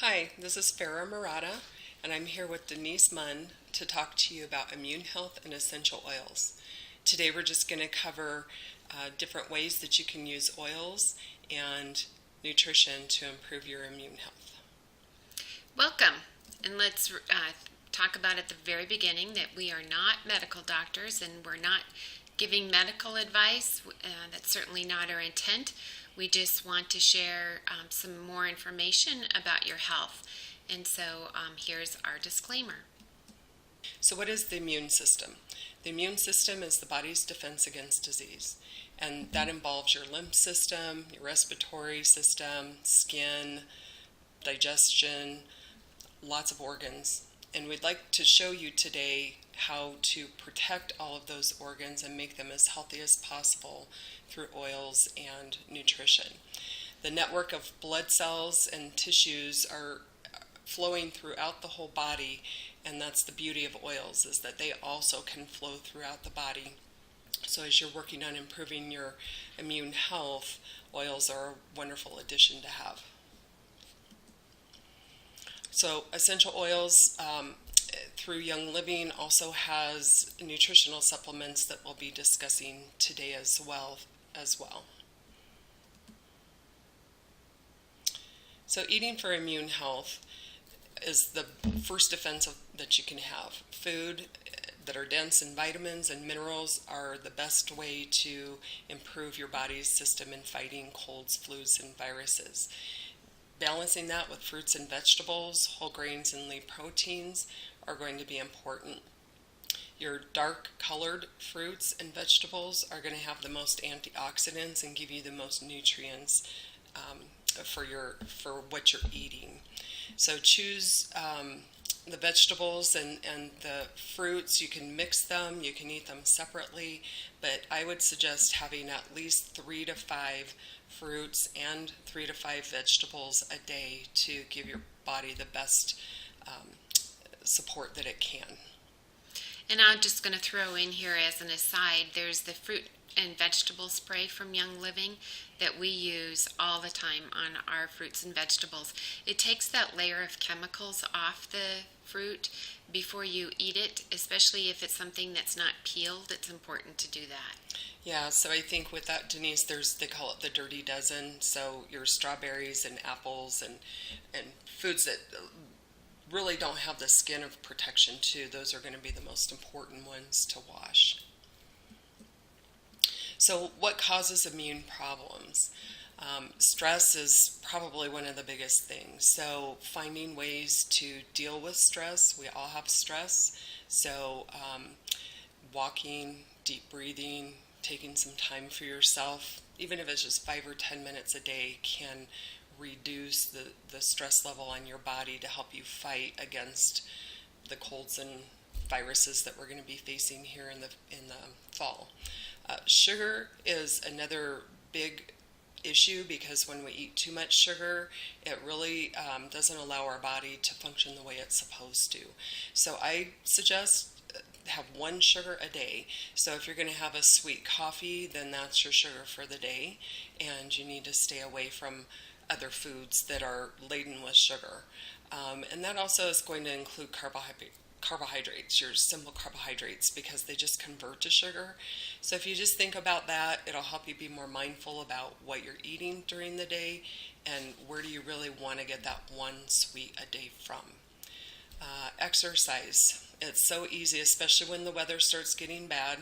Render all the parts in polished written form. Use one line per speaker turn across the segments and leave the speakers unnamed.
Hi, this is Farah Murata, and I'm here with Denise Munn to talk to you about immune health and essential oils. Today we're just going to cover different ways that you can use oils and nutrition to improve your immune health.
Welcome, and let's talk about at the very beginning that we are not medical doctors and we're not giving medical advice. That's certainly not our intent. We just want to share some more information about your health. And so here's our disclaimer.
So what is the immune system? The immune system is the body's defense against disease, and that involves your lymph system, your respiratory system, skin, digestion, lots of organs. And we'd like to show you today how to protect all of those organs and make them as healthy as possible through oils and nutrition. The network of blood cells and tissues are flowing throughout the whole body, and that's the beauty of oils, is that they also can flow throughout the body. So as you're working on improving your immune health, oils are a wonderful addition to have. So essential oils through Young Living also has nutritional supplements that we'll be discussing today as well. So eating for immune health is the first defense that you can have. Food that are dense in vitamins and minerals are the best way to improve your body's system in fighting colds, flus, and viruses. Balancing that with fruits and vegetables, whole grains, and lean proteins are going to be important. Your dark colored fruits and vegetables are going to have the most antioxidants and give you the most nutrients for what you're eating. So choose the vegetables and the fruits. You can mix them, you can eat them separately, but I would suggest having at least 3 to 5 fruits and 3 to 5 vegetables a day to give your body the best support that it can.
And I'm just going to throw in here as an aside, there's the fruit and vegetable spray from Young Living that we use all the time on our fruits and vegetables. It takes that layer of chemicals off the fruit before you eat it, especially if it's something that's not peeled. It's important to do that.
Yeah, so I think with that, Denise, they call it the dirty dozen. So your strawberries and apples and foods that really don't have the skin of protection too, those are going to be the most important ones to wash. So what causes immune problems? Stress is probably one of the biggest things. So finding ways to deal with stress. We all have stress. So walking, deep breathing, taking some time for yourself, even if it's just 5 or 10 minutes a day, can reduce the stress level on your body to help you fight against the colds and viruses that we're going to be facing here in the fall. Sugar is another big issue because when we eat too much sugar, it really doesn't allow our body to function the way it's supposed to. So I suggest have 1 sugar a day. So if you're going to have a sweet coffee, then that's your sugar for the day, and you need to stay away from other foods that are laden with sugar. And that also is going to include carbohydrates, your simple carbohydrates, because they just convert to sugar. So if you just think about that, it'll help you be more mindful about what you're eating during the day and where do you really want to get that 1 sweet a day from. Exercise. It's so easy, especially when the weather starts getting bad,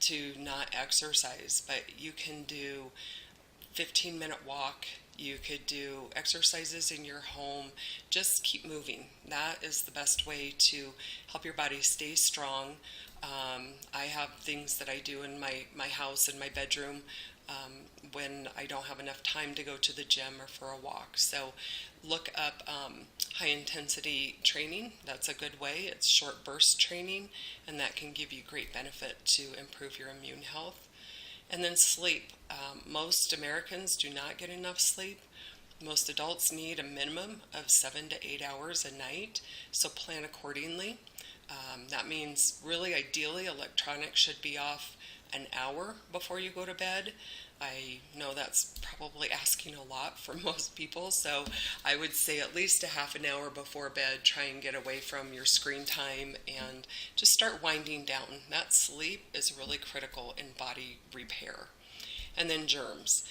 to not exercise, but you can do 15-minute walk. You could do exercises in your home. Just keep moving. That is the best way to help your body stay strong. I have things that I do in my house, in my bedroom, when I don't have enough time to go to the gym or for a walk. So look up high intensity training. That's a good way. It's short burst training, and that can give you great benefit to improve your immune health. And then sleep. Most Americans do not get enough sleep. Most adults need a minimum of 7 to 8 hours a night, so plan accordingly. That means really ideally electronics should be off an hour before you go to bed. I know that's probably asking a lot for most people, so I would say at least a half an hour before bed, try and get away from your screen time and just start winding down. That sleep is really critical in body repair. And then germs.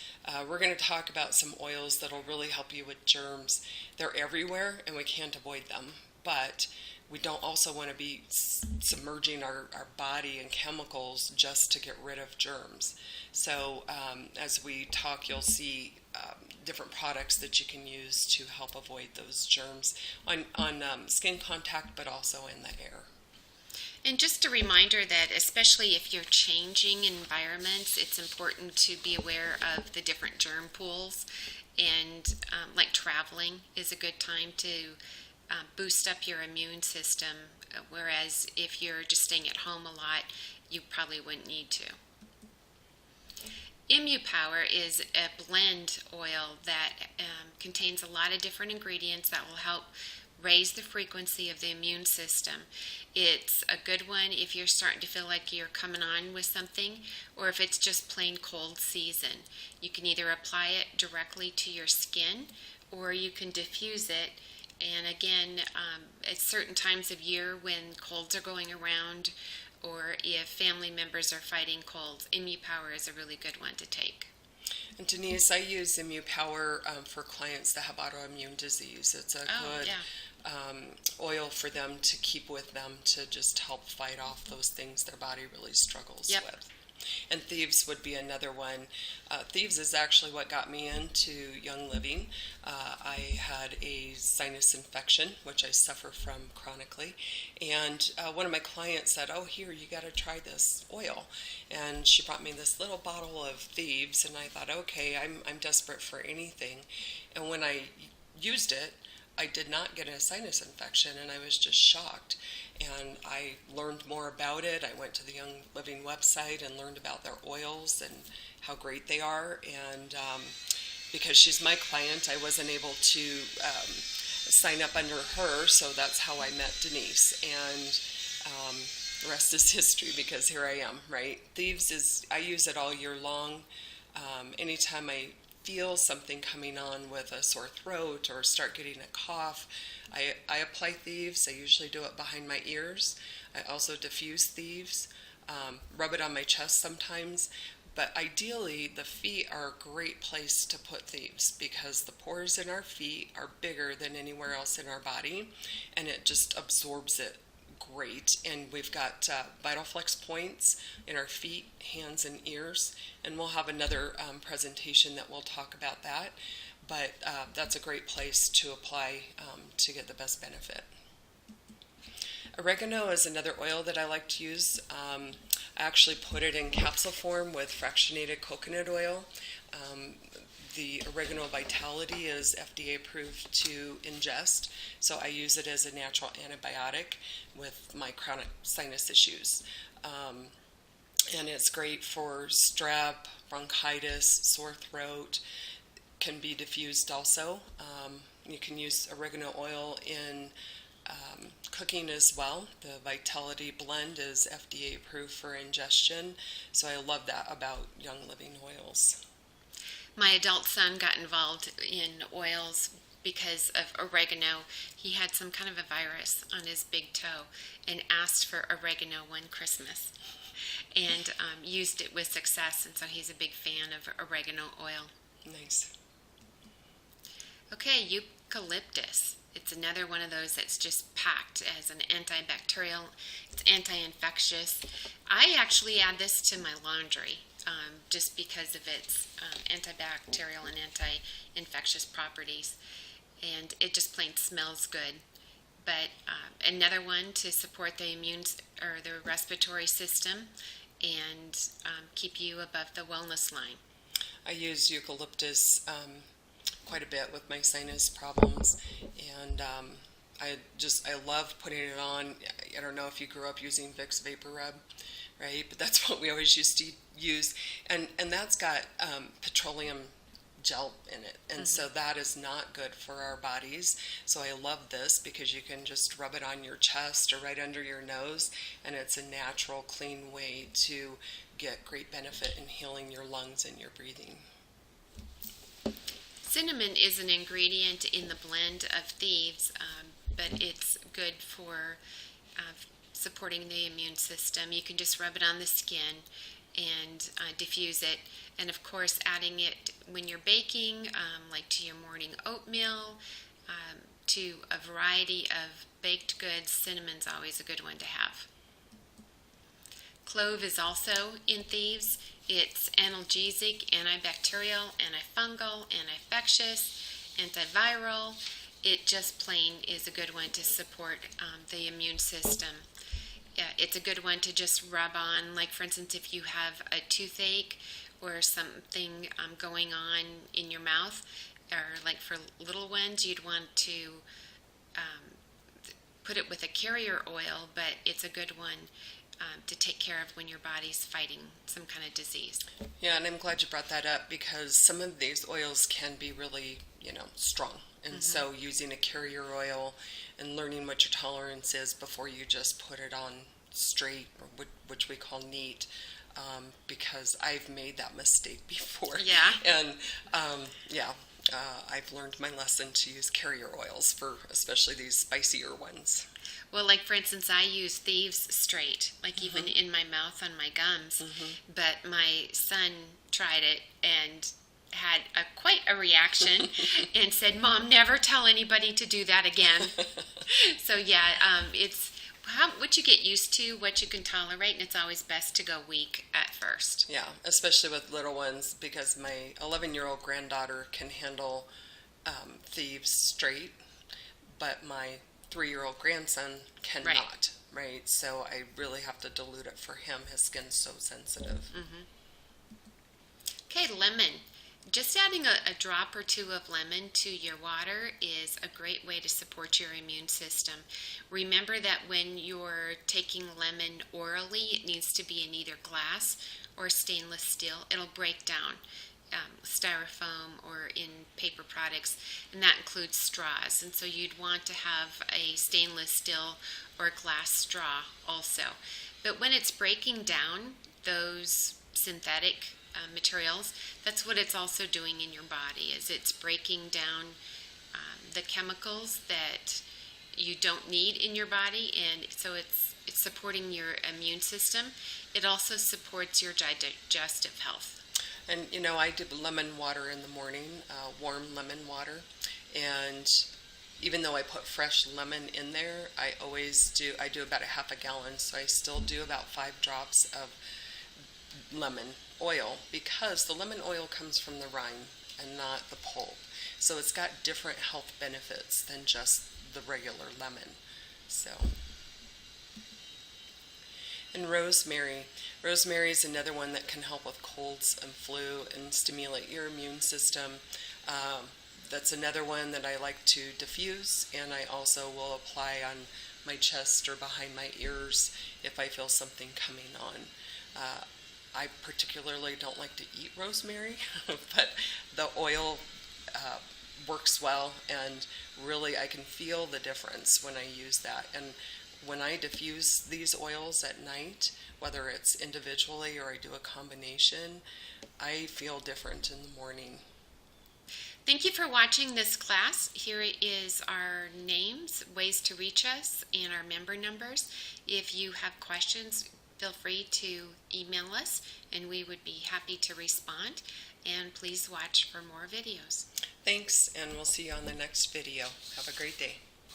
We're going to talk about some oils that'll really help you with germs. They're everywhere and we can't avoid them, but we don't also want to be submerging our body in chemicals just to get rid of germs. So as we talk, you'll see different products that you can use to help avoid those germs on skin contact, but also in the air.
And just a reminder that especially if you're changing environments, it's important to be aware of the different germ pools. And like traveling is a good time to boost up your immune system, whereas if you're just staying at home a lot, you probably wouldn't need to. ImmuPower is a blend oil that contains a lot of different ingredients that will help raise the frequency of the immune system. It's a good one if you're starting to feel like you're coming on with something, or if it's just plain cold season. You can either apply it directly to your skin, or you can diffuse it. And again, at certain times of year when colds are going around, or if family members are fighting colds, ImmuPower is a really good one to take.
And Denise, I use ImmuPower for clients that have autoimmune disease. It's a good oil for them to keep with them to just help fight off those things their body really struggles with. And Thieves would be another one. Thieves is actually what got me into Young Living. I had a sinus infection, which I suffer from chronically. And one of my clients said, "Oh, here, you got to try this oil." And she brought me this little bottle of Thieves, and I thought, okay, I'm desperate for anything. And when I used it, I did not get a sinus infection, and I was just shocked. And I learned more about it. I went to the Young Living website and learned about their oils and how great they are. And because she's my client, I wasn't able to sign up under her, so that's how I met Denise. And the rest is history, because here I am, right? Thieves is, I use it all year long. Anytime I feel something coming on with a sore throat or start getting a cough, I apply Thieves. I usually do it behind my ears. I also diffuse Thieves, rub it on my chest sometimes. But ideally, the feet are a great place to put Thieves, because the pores in our feet are bigger than anywhere else in our body, and it just absorbs it great. And we've got VitalFlex points in our feet, hands, and ears, and we'll have another presentation that will talk about that. But that's a great place to apply to get the best benefit. Oregano is another oil that I like to use. I actually put it in capsule form with fractionated coconut oil. The Oregano Vitality is FDA approved to ingest, so I use it as a natural antibiotic with my chronic sinus issues. And it's great for strep, bronchitis, sore throat. Can be diffused also. You can use oregano oil in cooking as well. The Vitality blend is FDA approved for ingestion, so I love that about Young Living oils.
My adult son got involved in oils because of oregano. He had some kind of a virus on his big toe and asked for oregano one Christmas, and used it with success, and so he's a big fan of oregano oil.
Nice.
Okay, eucalyptus. It's another one of those that's just packed as an antibacterial. It's anti-infectious. I actually add this to my laundry just because of its antibacterial and anti-infectious properties. And it just plain smells good. But another one to support the immune or the respiratory system and keep you above the wellness line.
I use eucalyptus quite a bit with my sinus problems, and I love putting it on. I don't know if you grew up using Vicks Vapor Rub, right? But that's what we always used to use, and that's got petroleum gel in it. And so that is not good for our bodies. So I love this because you can just rub it on your chest or right under your nose, and it's a natural, clean way to get great benefit in healing your lungs and your breathing.
Cinnamon is an ingredient in the blend of Thieves, but it's good for supporting the immune system. You can just rub it on the skin and diffuse it. And of course, adding it when you're baking, like to your morning oatmeal, to a variety of baked goods, cinnamon's always a good one to have. Clove is also in Thieves. It's analgesic, antibacterial, antifungal, anti-infectious, antiviral. It just plain is a good one to support the immune system. Yeah, it's a good one to just rub on. Like, for instance, if you have a toothache or something going on in your mouth, or like for little ones, you'd want to put it with a carrier oil, but it's a good one to take care of when your body's fighting some kind of disease.
Yeah, and I'm glad you brought that up because some of these oils can be really, strong. And so using a carrier oil and learning what your tolerance is before you just put it on straight, or which we call neat, because I've made that mistake before.
Yeah.
And I've learned my lesson to use carrier oils for especially these spicier ones.
Well, like for instance, I use Thieves straight, like even in my mouth on my gums. But my son tried it and had quite a reaction and said, "Mom, never tell anybody to do that again." So yeah, it's what you get used to, what you can tolerate, and it's always best to go weak at first.
Yeah, especially with little ones, because my 11-year-old granddaughter can handle Thieves straight, but my 3-year-old grandson cannot, right? So I really have to dilute it for him. His skin's so sensitive.
Okay, lemon. Just adding a drop or two of lemon to your water is a great way to support your immune system. Remember that when you're taking lemon orally, it needs to be in either glass or stainless steel. It'll break down. Styrofoam or in paper products, and that includes straws. And so you'd want to have a stainless steel or glass straw also. But when it's breaking down those synthetic materials, that's what it's also doing in your body, is it's breaking down the chemicals that you don't need in your body, and so it's supporting your immune system. It also supports your digestive health.
And, I do lemon water in the morning, warm lemon water. And even though I put fresh lemon in there, I do about a half a gallon. So I still do about 5 drops of lemon oil because the lemon oil comes from the rind and not the pulp. So it's got different health benefits than just the regular lemon. So. And rosemary. Rosemary is another one that can help with colds and flu and stimulate your immune system. That's another one that I like to diffuse, and I also will apply on my chest or behind my ears if I feel something coming on. I particularly don't like to eat rosemary, but the oil works well, and really I can feel the difference when I use that. And when I diffuse these oils at night, whether it's individually or I do a combination, I feel different in the morning.
Thank you for watching this class. Here is our names, ways to reach us, and our member numbers. If you have questions, feel free to email us, and we would be happy to respond. And please watch for more videos.
Thanks, and we'll see you on the next video. Have a great day.